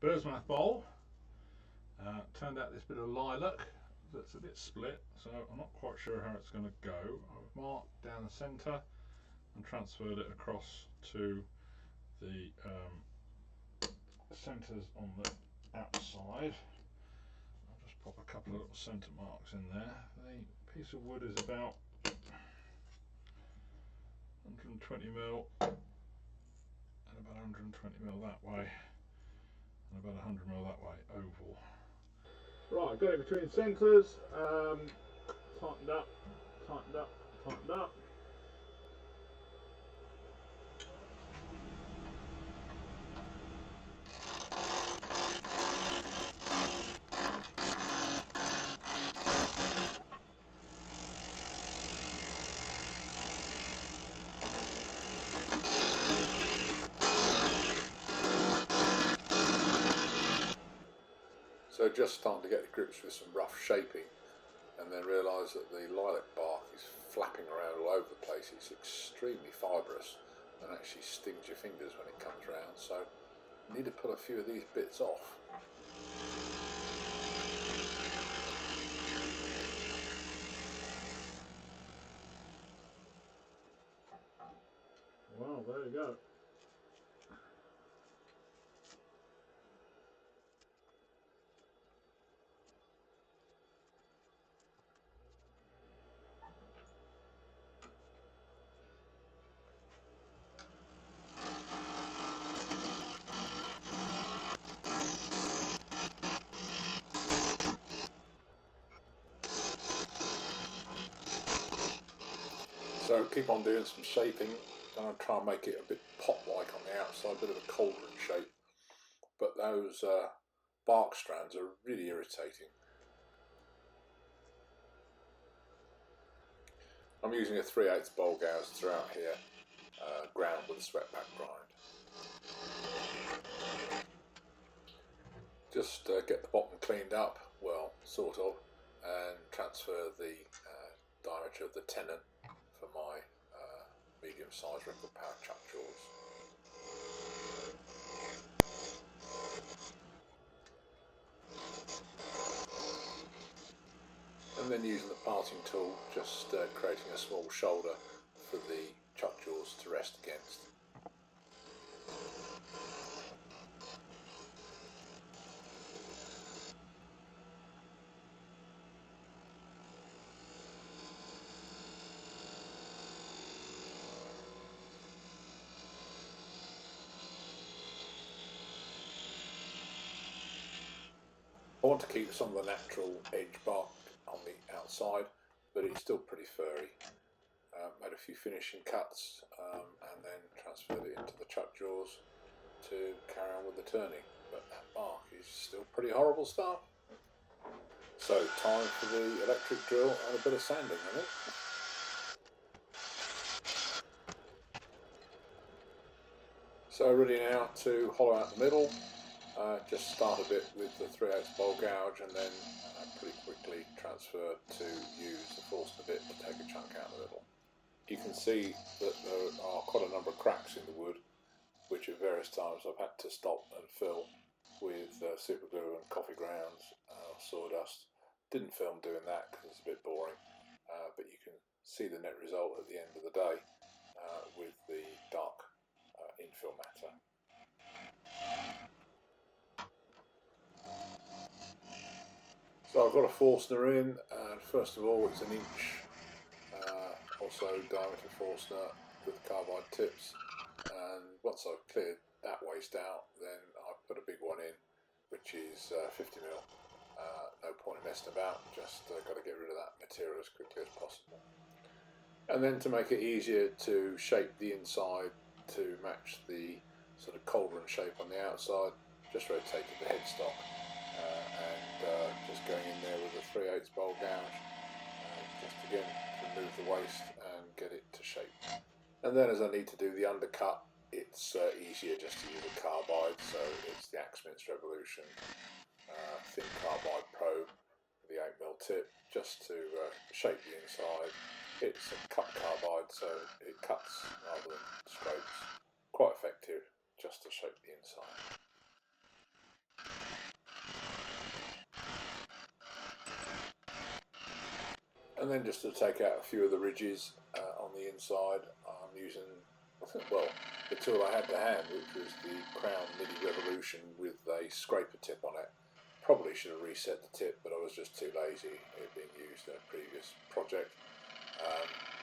Bird's bowl. Turned out this bit of lilac that's a bit split, so I'm not quite sure how it's going to go. I've marked down the centre and transferred it across to the centres on the outside. I'll just pop a couple of little centre marks in there. The piece of wood is about 120mm and about 120mm that way and about 100mm that way, oval. Right, got it between centres, tightened up, tightened up, tightened up. So just starting to get the grips with some rough shaping, and then realise that the lilac bark is flapping around all over the place. It's extremely fibrous and actually stings your fingers when it comes around, so you need to pull a few of these bits off. Well, there you go. So keep on doing some shaping, and I'll try and make it a bit pot-like on the outside, a bit of a cauldron shape. But those bark strands are really irritating. I'm using a 3/8 bowl gouge throughout here, ground with a sweat-back grind. Just get the bottom cleaned up, well, sort of, and transfer the diameter of the tenon for my medium-sized record power chuck jaws. And then using the parting tool, just creating a small shoulder for the chuck jaws to rest against. I want to keep some of the natural edge bark on the outside, but it's still pretty furry. Made a few finishing cuts and then transferred it into the chuck jaws to carry on with the turning, but that bark is still pretty horrible stuff. So time for the electric drill and a bit of sanding in it. So ready now to hollow out the middle. Just start a bit with the 3/8 bowl gouge and then pretty quickly transfer to use the Forstner bit to take a chunk out of the middle. You can see that there are quite a number of cracks in the wood, which at various times I've had to stop and fill with super glue and coffee grounds or sawdust. Didn't film doing that because it's a bit boring, but you can see the net result at the end of the day with the dark infill matter. So I've got a Forstner in, and first of all it's 1 inch or so diameter Forstner with carbide tips, and once I've cleared that waste out, then I put a big one in, which is 50mm. No point in messing about, just got to get rid of that material as quickly as possible. And then to make it easier to shape the inside to match the sort of cauldron shape on the outside, just rotated the headstock and just going in there with a 3/8 bowl gouge, just again remove the waste and get it to shape. And then as I need to do the undercut, it's easier just to use a carbide, so it's the Axminster Revolution thin carbide probe with the 8mm tip, just to shape the inside. It's a cut carbide, so it cuts rather than scrapes. Quite effective just to shape the inside. And then just to take out a few of the ridges on the inside, I'm using, well, the tool I had to hand, which was the Crown MIDI Revolution with a scraper tip on it. Probably should have reset the tip, but I was just too lazy. It had been used in a previous project,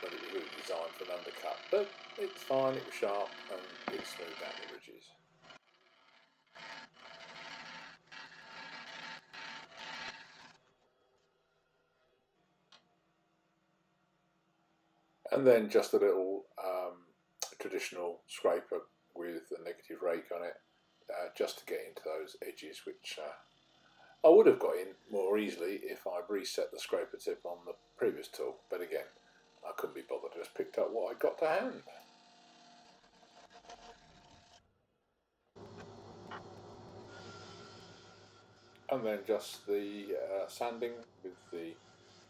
but it was really designed for an undercut. But it's fine, it was sharp, and it smoothed out the ridges. And then just a little traditional scraper with a negative rake on it, just to get into those edges, which I would have got in more easily if I'd reset the scraper tip on the previous tool. But again, I couldn't be bothered, just picked up what I got to hand. And then just the sanding with the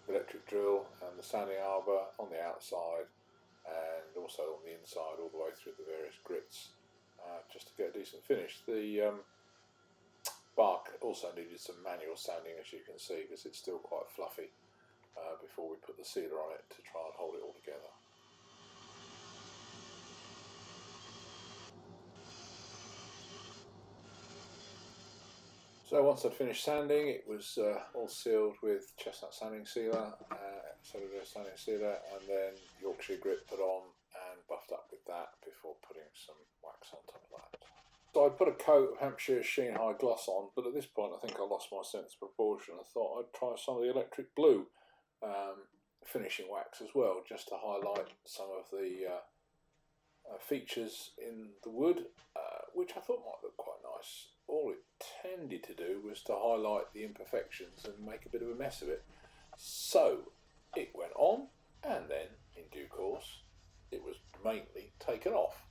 electric drill and the sanding arbor on the outside, and also on the inside all the way through the various grits, just to get a decent finish. The bark also needed some manual sanding, as you can see, because it's still quite fluffy, before we put the sealer on it to try and hold it all together. So once I'd finished sanding, it was all sealed with chestnut sanding sealer, cellular sanding sealer, and then Yorkshire grit put on and buffed up with that before putting some wax on top of that. So I put a coat of Hampshire Sheen High Gloss on, but at this point I think I lost my sense of proportion. I thought I'd try some of the electric blue finishing wax as well, just to highlight some of the features in the wood, which I thought might look quite nice. All it tended to do was to highlight the imperfections and make a bit of a mess of it. So it went on, and then in due course it was mainly taken off.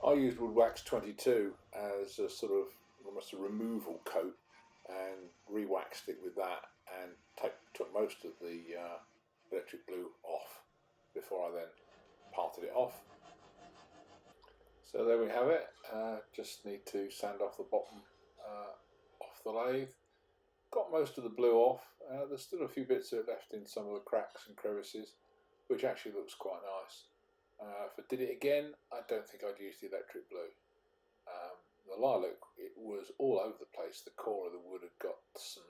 I used Wood Wax 22 as a sort of almost a removal coat, and re-waxed it with that, and took most of the electric blue off before I then parted it off. So there we have it. Just need to sand off the bottom off the lathe. Got most of the blue off. There's still a few bits of it left in some of the cracks and crevices, which actually looks quite nice. If I did it again, I don't think I'd use the electric blue. The lilac, it was all over the place. The core of the wood had got some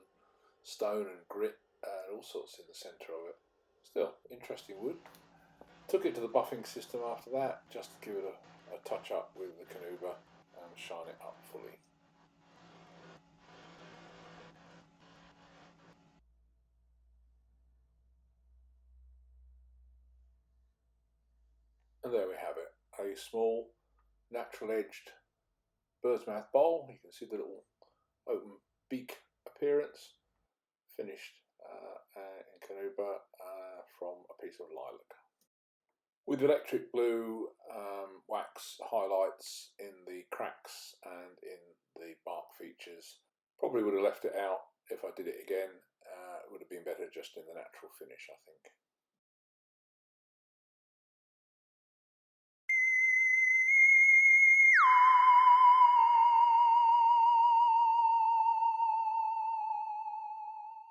stone and grit and all sorts in the centre of it. Still, interesting wood. Took it to the buffing system after that, just to give it a touch up with the Canuba and shine it up fully. And there we have it, a small natural edged bird's mouth bowl. You can see the little open beak appearance, finished in Canuba from a piece of lilac. With electric blue wax highlights in the cracks and in the bark features. Probably would have left it out if I did it again. It would have been better just in the natural finish, I think.